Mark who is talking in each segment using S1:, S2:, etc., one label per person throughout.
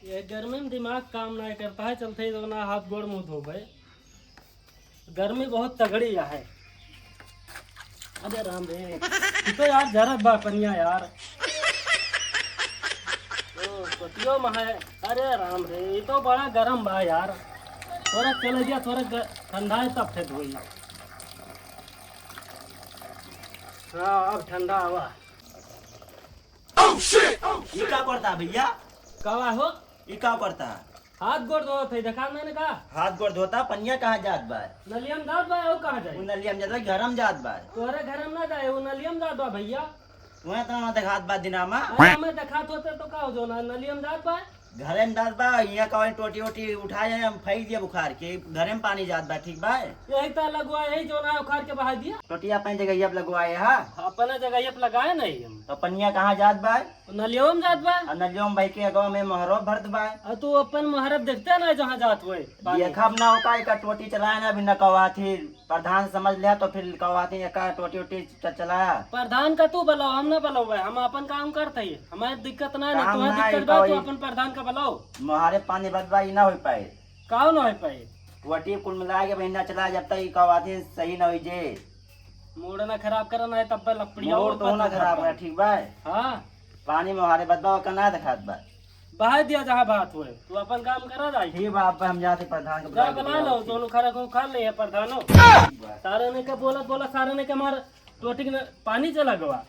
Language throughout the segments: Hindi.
S1: ये गर्मी में दिमाग काम नहीं करता है, चलते ही तो ना हाथ गोड़ मुंह धो भाई। गर्मी बहुत तगड़ी है। अरे राम रे, तो यार जरा बा पनिया यार। पतियो में है। अरे राम रे, ये तो बड़ा गर्म बा यार। थोड़ा चल गया, थोड़ा ठंडा है तब फिर हुई। हाँ अब ठंडा हुआ।
S2: ये क्या करता भैया?
S1: कवा हो?
S2: ये क्या करता?
S1: हाथ गोड़ धो थे, देखा मैंने कहा।
S2: हाथ गोड़ धोता, पनिया कहाँ जात बा?
S1: नलियम जात बा, वो कहाँ जाए?
S2: नलियम जात बा, गरम जात बा।
S1: तोहरे घर में ना जाए, वो नलियम जात बा भैया।
S2: वहाँ तो ना देखात बा दिनामा।
S1: अरे हमें देखात होते तो का हो जो ना नलियम जात बा।
S2: घरे में जात बा, यहाँ का टोटी वोटी उठाए हम फेंक दिया बुखार के, घरे में पानी जात बा, ठीक बा?
S1: यही तो लगवा, यही जो ना उखाड़ के बहा दिया।
S2: टोटी अपने जगह अब लगवाए हा।
S1: अपने जगह पे लगाए नहीं हम।
S2: तो पनिया कहाँ जात बा?
S1: नलियम जात बा।
S2: नलियम भाई के अगवा में महरो भरत बा।
S1: और तू अपन मुहरत देखते ना जहाँ जात हुए।
S2: देखा ना होता एक टोटी चलाया ना, भी न कवा थी प्रधान समझ लिया तो फिर कवा थी एक टोटी वोटी चलाया।
S1: प्रधान का तू बुलाओ, हम ना बुलाओ भाई, हम अपन काम करते ही, हमारी दिक्कत ना है।
S2: काम
S1: तुम्हें
S2: ना
S1: दिक्कत
S2: है,
S1: बा तो अपन प्रधान का बुलाओ।
S2: मुहारे पानी बदवा ही ना हो पाए।
S1: काव ना हो पाए।
S2: टोटी कुल मिला के महीना चला जब तक कवा थी सही न हुई जे।
S1: मूड ना खराब करना है तब लपड़िया
S2: मोर तो ना खराब है, ठीक बा?
S1: हाँ
S2: पानी मुहारे बदवा का ना दिखात बा।
S1: बहा दिया जहाँ बात हुए, तू अपन काम करा जाए।
S2: ठीक बा, अब हम जाते प्रधान के
S1: जा
S2: बुला
S1: बना लो, दोनों खरा को खा ले प्रधानो। सारे ने के बोला बोला, सारे ने के मार टोटी में पानी चला गवा।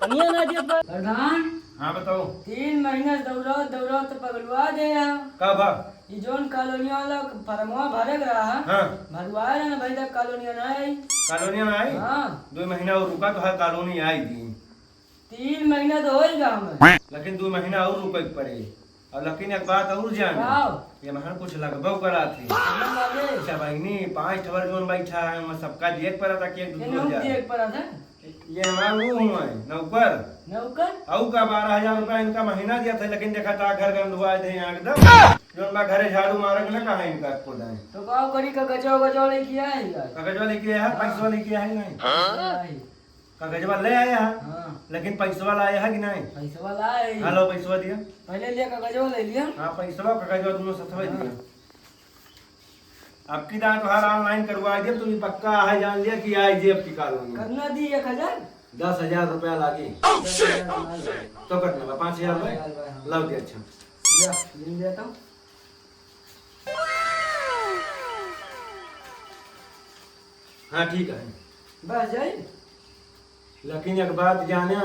S1: पनिया ना दिया बा। प्रधान
S3: हाँ बताओ।
S1: 3 महीने दौड़ो दौड़ो तो पगलवा दे यार।
S3: का बा?
S1: ये जोन कॉलोनी वाला फरमवा भरे रहा है।
S3: हाँ
S1: भरवाया ना भाई, तक कॉलोनी ना आई।
S3: कॉलोनी में आई।
S1: हाँ
S3: 2 महीना और रुका तो हर कॉलोनी आई थी।
S1: 3 महीना तो हो ही गया हमें।
S3: लेकिन 2 महीना और रुके के पड़े। और लेकिन एक बात और जाने, ये महन कुछ लगभग करा थी। अच्छा बहनी 5 ठवर जोन बैठा है, मैं सबका देख पड़ा था कि एक दूसरे ये हमारा वो हुआ है नौकर। औ का 12,000 रुपया इनका महीना दिया था, लेकिन देखा था घर गंदुआ थे यहाँ एकदम। जो बा घरे झाड़ू मारक ना कहा इनका खुद है
S1: तो काव करी का गजवा नहीं किया है यार।
S3: कागजवा लेके आया है, पैसा लेके आया है नहीं। कागजवा ले आया है, लेकिन पैसा लाया है कि नहीं?
S1: पैसा लाए।
S3: हेलो पैसा दिया
S1: पहले लिया कागजवा ले लिया।
S3: हाँ पैसा कागजवा दोनों सतवे दिया। आपकी दांत हर ऑनलाइन करवा दिया, तुम्हें पक्का है जान लिया कि आई जे आपकी कॉलोनी
S1: करना दी 1000।
S3: 10,000 रुपया लागे तो कटने का 5,000 रुपये लग गया। अच्छा
S1: लिया तो
S3: हाँ ठीक है
S1: बस जाए।
S3: लेकिन एक बात जाने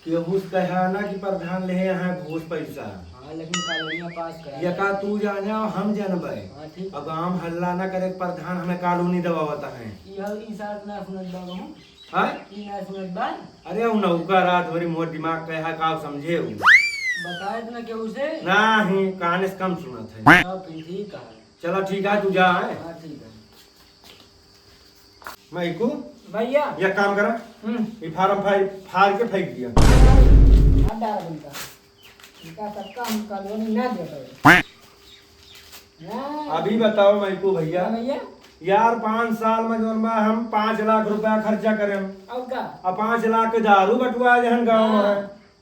S3: कि घूस कहा ना कि प्रधान ले यहाँ घूस पैसा।
S1: हाँ लेकिन कॉलोनिया पास करा।
S3: ये का तू जाने हम जानबे।
S1: हाँ ठीक।
S3: अब आम हल्ला ना करे, प्रधान हमें कॉलोनी दबावता है।
S1: ई साथ ना सुनत बा हूं।
S3: हां
S1: ई ना सुनत बा।
S3: अरे वो नौका रात भरी मोर दिमाग कहा का समझे हो।
S1: बताए तो ना के उसे
S3: नहीं कहानी से कम सुनत है।
S1: सब ठीक है।
S3: चलो ठीक है, तू जा है।
S1: हां ठीक है
S3: मैं को
S1: भैया।
S3: ये काम करा, ये फार्म फाड़ के फेंक दिया।
S1: अड्डा बनता इनका सबका हम कॉलोनी ना दे पाए।
S3: अभी बताओ मैं को भैया
S1: भैया
S3: यार 5 साल में जोन बा हम 5 लाख रुपया खर्चा करें।
S1: अब का
S3: अब 5 लाख के दारू बटवा जहन गाँव में है।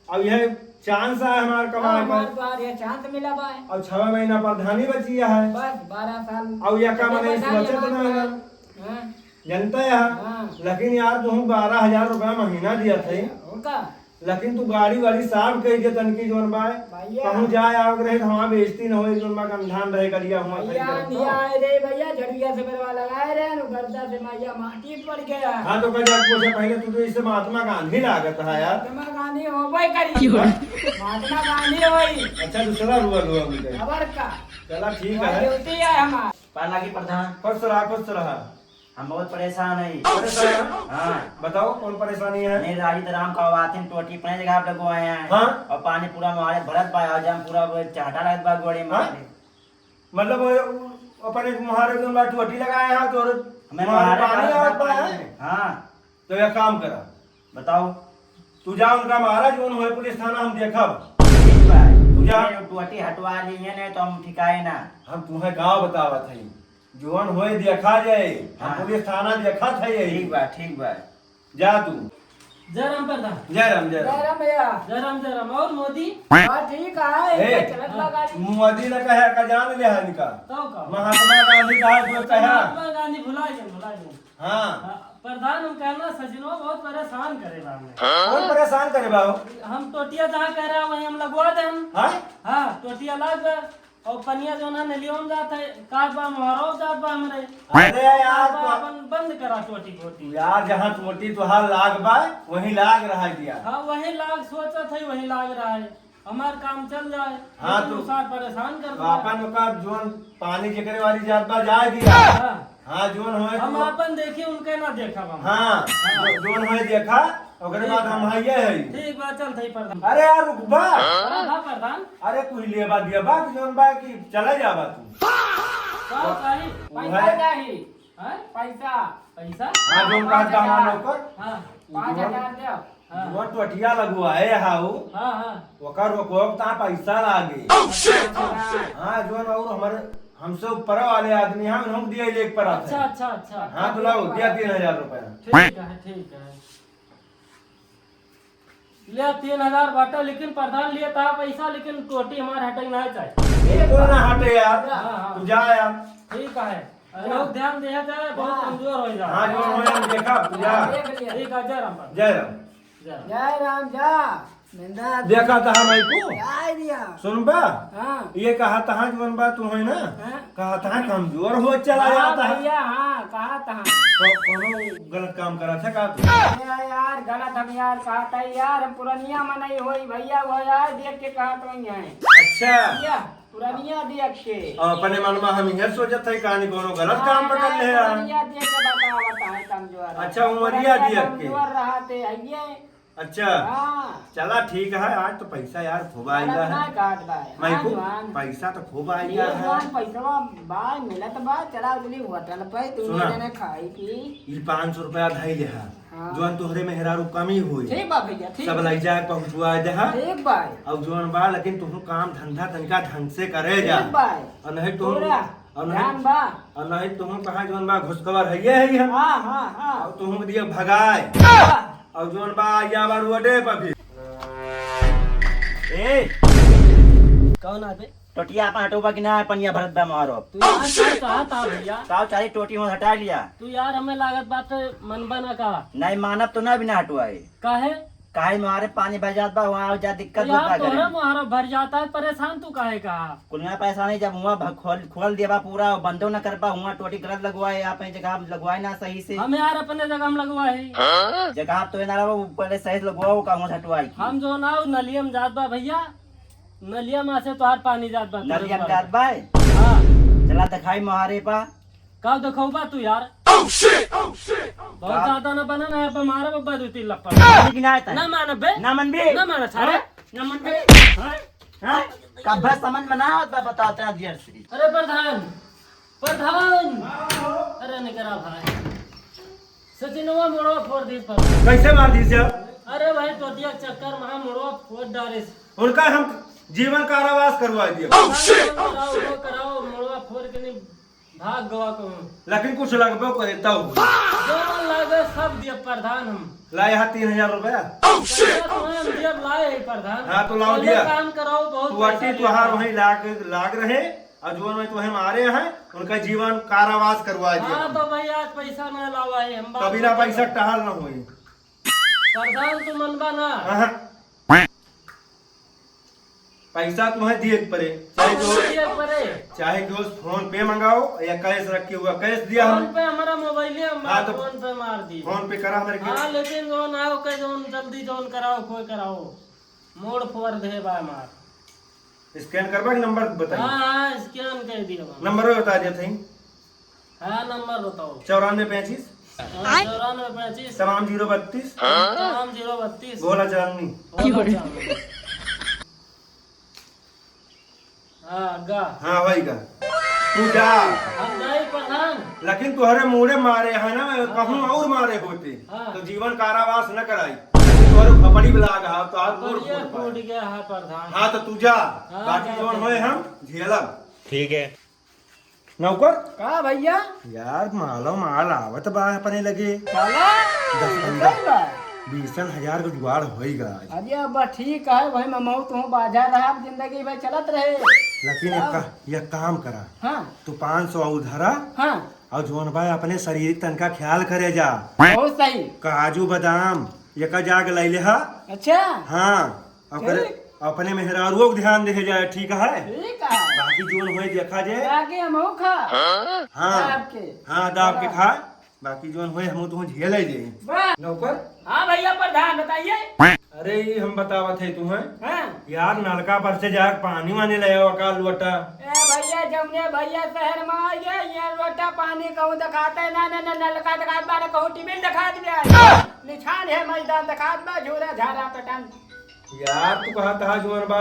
S3: अब यह चांस है हमारे कमाए
S1: हमारे
S3: पर।
S1: पास ये चांस मिला बा है।
S3: अब 6 महीना प्रधानी बची है।
S1: बस 12 साल।
S3: अब यह का मैंने सोचे तो ना
S1: हां
S3: जनता है। लेकिन यार तुम 12,000 रुपया महीना दिया थे,
S1: उनका
S3: लेकिन तू गाड़ी वाड़ी साफ कही दे तनकी जोन बाय कहूं जाए आओ रहे हमारा बेइज्जती न होए, जोन बा का ध्यान रहे करिया हुआ
S1: भैया निया आए रे भैया, झड़िया से मेरे वाला लगाए रे नु गर्दा से मैया माटी पड़ गया।
S3: हां तो कह जा पूछे पहले तू तो इससे महात्मा गांधी लागत है यार।
S1: महात्मा गांधी होबे करी। महात्मा गांधी होई।
S3: अच्छा दूसरा रुआ मुझे
S1: खबर का
S3: चला ठीक है।
S1: ड्यूटी है हमार।
S2: पाला की प्रधान
S3: खुश रहा।
S2: हम बहुत परेशान है।
S3: परेशान?
S2: हाँ
S3: बताओ कौन परेशानी है?
S2: नहीं राजी राम का वातिन टोटी अपने जगह पे लगवाए हैं।
S3: हाँ?
S2: और पानी पूरा मारे भरत बा, आज हम पूरा चाहता रहत बा गोड़ी में।
S3: मतलब अपने मुहारे जोन बा टोटी लगाया है तो
S2: हमें
S3: मुहारे पानी आवत बा है।
S2: हाँ
S3: तो यह काम करा,
S2: बताओ।
S3: तू जा उनका महाराज जोन होए पुलिस थाना हम देखब।
S2: ठीक बा,
S3: तू जा
S2: टोटी हटवा लिए नहीं तो हम ठिकाए ना।
S3: हम तुम्हें गाँव बतावत है जोन होए देखा जाए। हम
S2: हाँ।
S3: पुलिस थाना देखा था यही।
S2: ठीक बा
S3: जा तू
S1: जय राम प्रधान।
S3: जय राम जय राम।
S4: भैया
S1: जय राम जय राम। और मोदी
S4: हाँ ठीक है
S3: ए,
S4: चलत बा गाड़ी
S3: मोदी ने कहा का जान लिया है इनका
S1: तो का
S3: महात्मा गांधी कहा जो कहा
S1: महात्मा गांधी भुला गए।
S3: हाँ
S1: प्रधान हम कहना सचिनवा बहुत परेशान करे बा हमें।
S3: कौन परेशान करे बाबू
S1: हम टोटिया जहाँ कह रहा है वहीं हम लगवा दे हम।
S3: हाँ
S1: हाँ टोटिया लाग गए और पनिया जो ना नलियों में जाता है काट बा मोहरो जात बा हमरे
S3: अरे यार
S1: बा अपन बंद करा टोटी फोटी।
S3: यार जहाँ टोटी तुहार लाग बा वहीं लाग रहा है दिया
S1: हाँ वही लाग सोचा था वही लाग रहा है हमार काम चल जाए।
S3: हाँ,
S1: लेकिन
S3: तो-
S1: उ साथ परेशान कर
S3: तो
S1: दिया।
S3: अपन का जोन पानी जिकरे वाली जात बा जाए दिया
S1: हाँ,
S3: हाँ जोन होए
S1: हम
S3: तो-
S1: अपन देखी उनके ना देखा हम।
S3: हाँ जोन होए देखा ओकरे बाद हम हइये है
S1: ठीक बात चल थई प्रधान।
S3: अरे यार रुक बा
S1: हाँ प्रधान
S3: अरे कुछ लिए बा दिया बा कि जोन बा कि चला जा बा तू
S1: क्या चाहिए
S4: पैसा चाहिए
S1: हाँ?
S4: पैसा
S1: पैसा
S3: हाँ जोन का दाम ओकर
S1: हाँ
S4: 5,000 दे
S1: हाँ
S3: जोन टोटिया लगवा है हाउ
S1: हाँ हाँ
S3: ओकर रोकोब ता पैसा लागे हाँ जोन और हमारे हमसे ऊपर वाले आदमी हैं उन्होंने दिया एक पर
S1: अच्छा अच्छा अच्छा
S3: हाँ तो लाओ दिया 3,000 रुपया
S1: ठीक है ठीक है ले 3,000 बाटा लेकिन प्रधान लिए था पैसा लेकिन टोटी हमारे हटे नहीं चाहिए।
S3: कोई ना हटे यार
S1: हाँ, हाँ।
S3: तू जा यार
S1: ठीक है लोग ध्यान दे जाए बहुत कमजोर हो जाए।
S3: हाँ जो होए देखा तू जा
S4: देख लिया
S1: ठीक है जय राम प्रधान।
S3: जय राम
S1: जय राम।
S4: जय राम जा मिंदा
S3: देखा था हम को
S4: जय दिया
S3: सुनबा
S4: हाँ
S3: ये कहा था जोन बा तू है ना
S4: हाँ।
S3: कहा था कमजोर हो चला
S4: हाँ
S3: जाता है
S4: भैया हाँ कहा था
S3: तो कोनो गलत काम करा था का तू
S4: अरे यार गलत हम यार कहा था यार हम पुरानिया में नहीं होई भैया वो यार देख के कहा तो ही है
S3: अच्छा
S4: क्या पुरानिया देख के
S3: अपने मन में हम यह सोचत है कहानी कोनो गलत काम पकड़ ले यार
S4: पुरानिया देख के बतावता है कमजोर
S3: अच्छा, उमरिया देख के।
S4: कमजोर रहते है
S3: अच्छा
S4: हाँ
S3: चला ठीक है आज तो पैसा यार खूब आएगा
S4: गलत
S3: है
S4: ना काट बाय
S3: मैं को
S4: जवान
S3: पैसा तो खूब
S4: ये
S3: आएगा है
S4: जवान पैसा बा मिलत बा चला बोली होटल पे तू
S3: सुना।
S4: जने खाई पी
S3: ये 500 रुपया धई ले है
S4: हाँ।
S3: जोन तोहरे मेहरारू कमी हुई
S4: ठीक बा भैया ठीक
S3: सब लग जाए पहुंचवा दे है
S4: ठीक बा
S3: अब जोन बा लेकिन तुम काम धंधा तनिका ढंग से करे जा
S4: ठीक बा
S3: और नहीं तुम
S4: पूरा
S3: और
S4: ध्यान
S3: नहीं
S4: बा
S3: और नहीं तुम कहा जोन बा घुसकवर है ये है हम
S4: हाँ हाँ हाँ
S3: और तुम दिए भगाए
S4: हाँ।
S3: और जोन बा या बार वडे पर भी ए
S1: कौन आते
S2: टोटिया अपन हटोबा कि ना पनिया भरत बा मारो
S1: तू यार क्या कहा था भैया
S2: साव चारी टोटी में हटा लिया
S1: तू यार हमें लागत बात मन बना कहा
S2: नहीं मानब तो ना बिना हटवाए
S1: काहे
S2: काहे मारे पानी भर जात बा वहाँ जा दिक्कत
S1: यार
S2: होता
S1: तोहरा
S2: करे
S1: मुहारा भर जाता है परेशान तू काहे कहा
S2: कुलना पैसा नहीं जब हुआ खोल दिया बा पूरा बंदो न कर पा हुआ टोटी गलत लगवाए आप जगह लगवाए ना सही से
S1: हम यार अपने जगह हम लगवाए ही।
S2: जगह तो ना रहो पहले सही से लगवाओ का वहाँ हटवाई
S1: हम जो ना उ नलियम जात बा भैया नलिया में से तोहार पानी जात बा
S2: नलिया में जात बा
S1: हाँ
S2: चला दिखाई महारे पा
S1: कब देखो बा तू यार बहुत ज्यादा ना बना ना पर मारा बब्बा दू तीन लपड़
S2: कि ना आता
S1: ना माना बे
S2: ना मन भी
S1: ना माना छाड़े ना मन बे
S2: कब समझ में ना आता बताते हैं देर से
S1: अरे प्रधान प्रधान अरे नहीं करा भाई सचिनवा मोड़वा फोड़ दी पर
S3: कैसे मार दी से
S1: अरे भाई टोटिया चक्कर महा मोड़वा फोड़ डाले
S3: उनका हम जीवन कारावास करवा दिए
S1: कराओ वो कराओ मोड़वा फोड़ के नहीं भाग गवा को
S3: लेकिन कुछ लगभग करे तब
S1: जो लगे सब दिए प्रधान हम
S3: लाए यहाँ 3,000 रुपया
S1: पैसा तुम्हें हम दिए लाए है प्रधान
S3: हाँ, तो लाओ
S1: पहले
S3: दिया।
S1: काम कराओ बहुत
S3: तू
S1: पैसा
S3: अट्टी
S1: लिया
S3: तुहार
S1: था।
S3: वहीं लाग रहे और जो में तुम्हें मारे हैं उनका जीवन कारावास करवा दिया
S1: हाँ तो भैया आज पैसा ना लावा है हम बात
S3: कभी ना
S1: नहीं
S3: पैसा
S1: करते।
S3: टहल न हुई
S1: प्रधान तू मनबा ना
S3: हाँ। पैसा तुम्हें दिए के पड़े चाहे जो
S1: दिए परे
S3: चाहे जो फोन पे मंगाओ या कैश रखे हुआ कैश दिया
S1: फोन
S3: हम
S1: पे हमारा मोबाइल है हम
S3: हाँ, तो
S1: फोन पे मार दिए
S3: फोन पे करा हमारे
S1: हाँ लेकिन जोन आओ के जोन जल्दी जोन कराओ कोई कराओ मोड़ फोड़ दे बा मार
S3: स्कैन करवा नंबर बताइए
S1: हाँ हाँ स्कैन कर दिया बा।
S3: नंबर बता दिया थे
S1: हाँ नंबर बताओ
S3: 9435
S1: 9435
S3: तमाम 032
S1: तमाम 032
S3: गोला चांदनी
S1: हाँ गा
S3: हाँ वही का तू जा
S1: हम नहीं प्रधान
S3: लेकिन तुहरे मुड़े मारे है ना कहूँ और मारे होते
S1: हाँ।
S3: तो जीवन कारावास न कराई तुहरे खपड़ी बिला गया तो आज मोड़
S1: बढ़िया
S3: फोड़
S1: टूट
S3: पाए।
S1: गया है प्रधान
S3: हाँ तो तू जा
S1: हाँ,
S3: बाकी
S1: जा,
S3: जोन
S1: जा।
S3: होए हम झेलब
S5: ठीक है।
S3: नौकर
S4: का भैया
S3: यार मालो माल आवत बा अपने लगे
S4: चला
S3: दस
S4: सही बा
S3: 20,000 का जुगाड़ होएगा आज।
S4: अरे अब ठीक है भाई ममऊ तू बाजार रहा जिंदगी भाई चलत रहे।
S3: लेकिन एक काम करा,
S4: हाँ
S3: तू 500 उधरा
S4: हाँ
S3: और जोन भाई अपने शरीर तन का ख्याल करे जा।
S4: बहुत सही।
S3: काजू बादाम एक जाग लैले हा।
S4: अच्छा
S3: हाँ अपने मेहरारुओं को ध्यान दे जाए, ठीक है।
S4: ठीक है
S3: बाकी जोन हुए देखा जाए।
S4: आगे हम खा
S3: हाँ
S4: आपके
S3: हाँ दाब के खा, बाकी जोन हुए हम तो झेल ही दे।
S4: वाह।
S3: नौकर
S4: हाँ भैया प्रधान बताइए।
S3: अरे ये हम बतावत है तुम्हें
S4: हाँ
S3: यार, नलका पर से जाकर पानी वानी ले आओ का लोटा।
S4: ए भैया जमुने भैया शहर में आइए ये लोटा पानी कहूँ दिखाते है ना नलका दिखात बा कहूँ टिबिल दिखा दिया निशान है मैदान दिखात बा झूला झाला पटन।
S3: यार तू कहा था जोन बा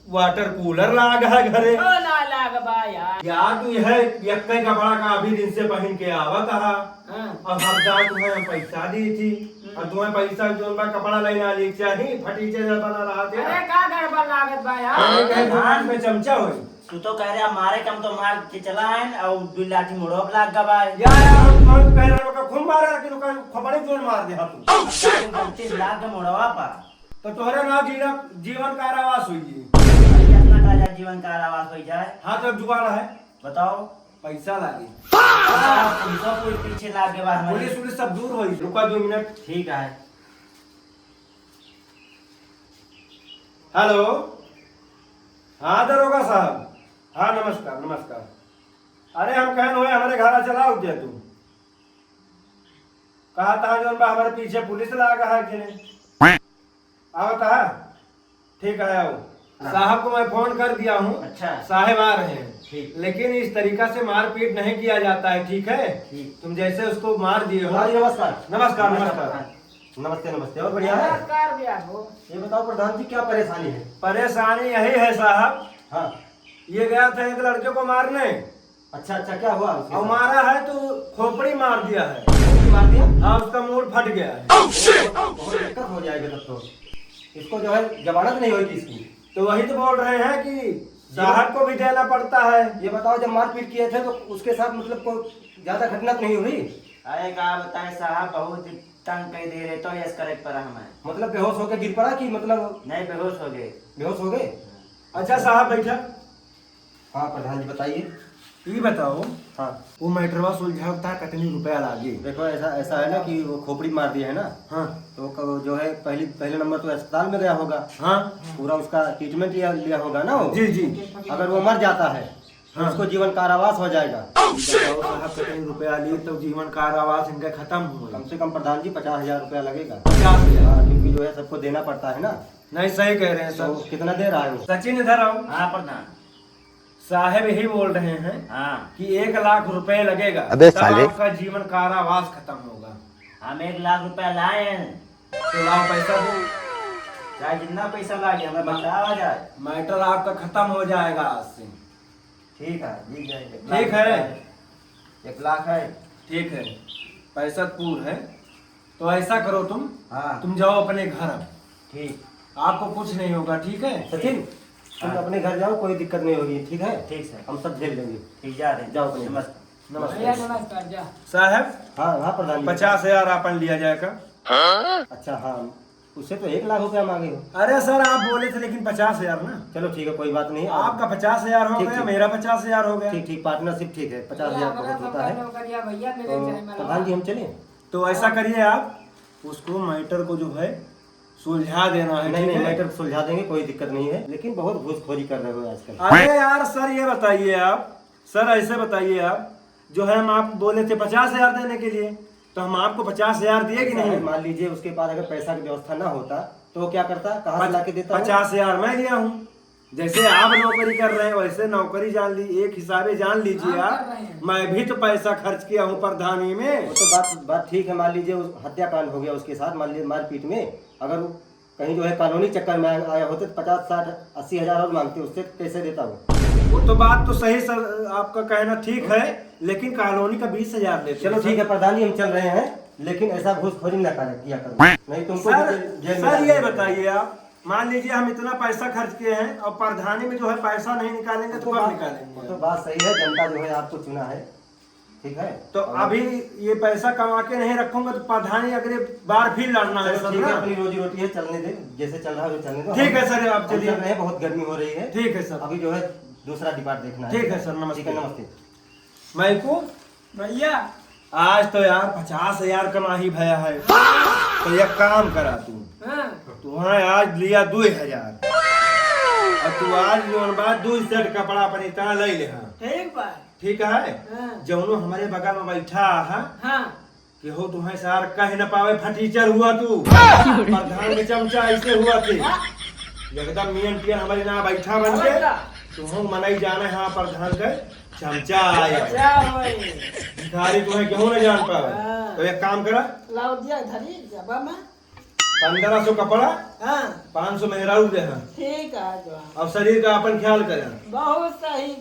S3: वाटर कूलर लाग है घरे।
S4: ओ ना लाग बा
S3: यार तू यह एक कपड़ा का अभी दिन से पहन के आवा कहा।
S4: हाँ।
S3: अब हम जा तुम्हें पैसा दी थी और तुम्हें पैसा जोन बा कपड़ा लेना ली चाहिए फटीचे बना रहा थे।
S4: अरे का गड़बड़ लागत बा यार
S3: दुकान में चमचा हो।
S2: तू तो कह रहा मारे कम तो मार के चला है और 2 लाठी मुड़ोक लाग गवा
S3: यार हम कह रहे का खून मारा कि दुकान खपड़े जोन मार दे तू
S2: 25 लाख का मुड़वा पा
S3: तो तोहरे ना जीवन कारावास हुई।
S2: कितना का जीवन का आवाज हो जाए।
S3: हाँ तो जुगाड़ है,
S2: बताओ
S3: पैसा लागे।
S2: पुलिसों को पीछे लाग के बाद
S3: पुलिस उलिस सब दूर हुई। रुका 2 मिनट।
S2: ठीक है।
S3: हेलो हाँ दरोगा साहब, हाँ नमस्कार नमस्कार। अरे हम कहन हुए हमारे घर चला उठे तू कहा था जो हमारे पीछे पुलिस लगा है कि नहीं आओ था। ठीक है आओ। साहब को मैं फोन कर दिया हूँ।
S2: अच्छा
S3: साहब आ रहे हैं।
S2: ठीक।
S3: लेकिन इस तरीका से मारपीट नहीं किया जाता है, ठीक है।
S2: ठीक।
S3: तुम जैसे उसको मार दिए हो।
S2: नमस्कार
S3: नमस्कार नमस्कार।
S5: नमस्ते नमस्ते। और बढ़िया है।
S4: नमस्कार भैया हो।
S5: ये बताओ प्रधान जी क्या परेशानी है?
S3: परेशानी यही है साहब,
S5: हाँ
S3: ये गया था एक लड़के को मारने
S5: अच्छा अच्छा, क्या हुआ उसके
S3: और
S5: साथ?
S3: मारा है तो खोपड़ी मार दिया है।
S5: खोपड़ी मार दिया?
S3: हाँ उसका मूड फट गया है।
S5: बहुत दिक्कत हो जाएगी तब तो। इसको जो है जमानत नहीं होगी इसकी।
S3: तो वही तो बोल रहे हैं कि साहब को भी देना पड़ता है।
S5: ये बताओ जब मारपीट किए थे तो उसके साथ मतलब कोई ज्यादा घटना तो नहीं हुई?
S2: अरे का बताए साहब बहुत तंग कर दे रहे तो यस करेक्ट पर हमें
S5: मतलब बेहोश होकर गिर पड़ा कि मतलब
S2: नहीं बेहोश हो गए।
S5: बेहोश हो गए?
S3: अच्छा साहब बैठा।
S5: हाँ प्रधान जी बताइए।
S3: ये बताओ
S5: हाँ
S3: वो मैटरवा सुलझाता कितनी रुपया लागे?
S5: देखो ऐसा ऐसा है ना कि वो खोपड़ी मार दी है ना,
S3: हाँ
S5: तो जो है पहले नंबर तो अस्पताल में गया होगा।
S3: हाँ
S5: पूरा उसका ट्रीटमेंट लिया होगा ना वो।
S3: जी जी।
S5: अगर वो मर जाता है तो
S3: हाँ।
S5: उसको जीवन कारावास हो जाएगा।
S3: बताओ साहब कितनी रुपया लिए तो जीवन कारावास इनका खत्म हुआ।
S5: कम से कम प्रधान जी 50,000 रुपया लगेगा।
S3: 50,000।
S5: हाँ, क्योंकि जो है सबको देना पड़ता है ना।
S3: नहीं सही कह रहे हैं
S5: तो
S3: सर।
S5: कितना दे रहा है वो?
S3: सचिन इधर आओ।
S2: हाँ प्रधान।
S3: साहब यही बोल रहे हैं
S2: हाँ
S3: कि 1 लाख रुपए लगेगा।
S6: अबे
S3: तब
S6: साले।
S3: आपका जीवन कारावास खत्म होगा।
S2: हम 1 लाख रुपया लाए हैं
S3: तो लाओ पैसा दो।
S2: चाहे जितना पैसा लागे हमें बचावा जाए।
S3: मैटर आपका खत्म हो जाएगा आज से।
S2: ठीक है ठीक है।
S3: ठीक है
S2: 1 लाख है।
S3: ठीक है पैसा पूर है। तो ऐसा करो
S2: हाँ
S3: तुम जाओ अपने घर अब।
S2: ठीक
S3: आपको कुछ नहीं होगा, ठीक है।
S5: सचिन तुम अपने घर जाओ, कोई दिक्कत नहीं होगी, ठीक है।
S2: ठीक सर।
S5: हम सब झेल लेंगे।
S2: ठीक जा रहे हैं।
S5: जाओ अपने।
S2: नमस्कार।
S4: भैया
S5: नमस्ते।
S4: नमस्कार जा।
S3: साहब
S5: हाँ हाँ प्रधान जी।
S3: 50,000 अपन लिया जाएगा।
S5: अच्छा हाँ, उससे तो 1 लाख रुपया मांगे हो।
S3: अरे सर आप बोले थे लेकिन 50,000 ना।
S5: चलो ठीक है, कोई बात नहीं।
S3: आपका 50,000 हो
S5: ठीक,
S3: गया,
S5: ठीक।
S3: मेरा 50,000 हो गया।
S5: ठीक ठीक, पार्टनरशिप ठीक है। 50,000 बहुत होता है।
S4: नौकरिया भैया मिले
S5: तो
S4: जाए
S5: प्रधान जी हम चलें?
S3: तो ऐसा करिए आप उसको मैटर को जो है सुलझा देना है।
S5: नहीं
S3: ठीक
S5: नहीं,
S3: है?
S5: मैटर सुलझा देंगे, कोई दिक्कत नहीं है। लेकिन बहुत घूसखोरी कर रहे हो आजकल।
S3: अरे यार सर ये बताइए आप, सर ऐसे बताइए आप, जो है हम आप बोले थे 50,000 देने के लिए, तो हम आपको 50,000 दिए कि नहीं?
S5: मान लीजिए उसके पास अगर पैसा की व्यवस्था ना होता तो वो क्या करता? कहाँ से ला के देता?
S3: 50,000 मैं लिया हूँ। जैसे आप नौकरी कर रहे हैं वैसे नौकरी जान ली, एक हिसाबे जान लीजिए
S4: हाँ,
S3: आप।
S4: कर रहे हैं।
S3: मैं भी तो पैसा खर्च किया हूँ प्रधानी में।
S5: वो तो बात ठीक है। मान लीजिए उस हत्याकांड हो गया उसके साथ, मान लीजिए मारपीट में, अगर वो कहीं जो है कानूनी चक्कर में आया होते तो 50, 60, 80,000 और मांगते, उससे कैसे देता वो?
S3: वो तो बात तो सही सर, आपका कहना ठीक है, लेकिन कॉलोनी का 20,000 लेते
S5: चलो
S3: हैं।
S5: ठीक है प्रधान जी हम चल रहे हैं, लेकिन ऐसा घूसखोरी न किया करो, नहीं तुमको
S3: सर
S5: जेल में
S3: सर ये
S5: डालेंगे।
S3: बताइए आप, मान लीजिए हम इतना पैसा खर्च किए हैं और प्रधानी में जो है पैसा नहीं निकालेंगे तो कब
S5: वो
S3: निकालेंगे?
S5: तो बात सही है। जनता जो है आपको चुना है, ठीक है।
S3: तो अभी ये पैसा कमा के नहीं रखूंगा तो प्रधानी अगले बार फिर लड़ना है
S5: चलो
S3: सब
S5: ठीक है,
S3: ना।
S5: अपनी रोजी रोटी है, चलने दे, जैसे चल रहा है वैसे चलने दो।
S3: ठीक है सर, आप
S5: हम
S3: चलिए।
S5: चल रहे हैं, बहुत गर्मी हो रही है।
S3: ठीक है सर।
S5: अभी जो है दूसरा डिपार्ट देखना है।
S3: ठीक है सर, नमस्ते।
S5: ठीक है, नमस्ते।
S3: मैं को
S4: भैया
S3: आज तो यार 50,000 कमा ही भया है। तो एक काम करा तू,
S4: हाँ
S3: तुम्हारे आज लिया 2,000 और तू आज जोन बात 2 सेट कपड़ा अपनी तरह ले ले। हाँ
S4: ठीक बा
S3: ठीक है।
S4: हाँ
S3: जौनो हमारे बगल में बैठा है
S4: हाँ
S3: कि हो तुम्हें सार कह न पावे फटीचर हुआ तू प्रधान के चमचा ऐसे हुआ थे एकदम मियन पियन हमारे ना बैठा बन के तुम मनाई जाने हाँ प्रधान के चमचा आया
S4: क्या होई
S3: भिखारी तुम्हें क्यों न जान पावे।
S4: हाँ।
S3: तो एक काम करा,
S4: लाओ दिया धरी जबा में
S3: 1500 कपड़ा
S4: हाँ
S3: 500 मेहरारू दे हाँ।
S4: ठीक है जो
S3: और शरीर का अपन ख्याल करें।
S4: बहुत सही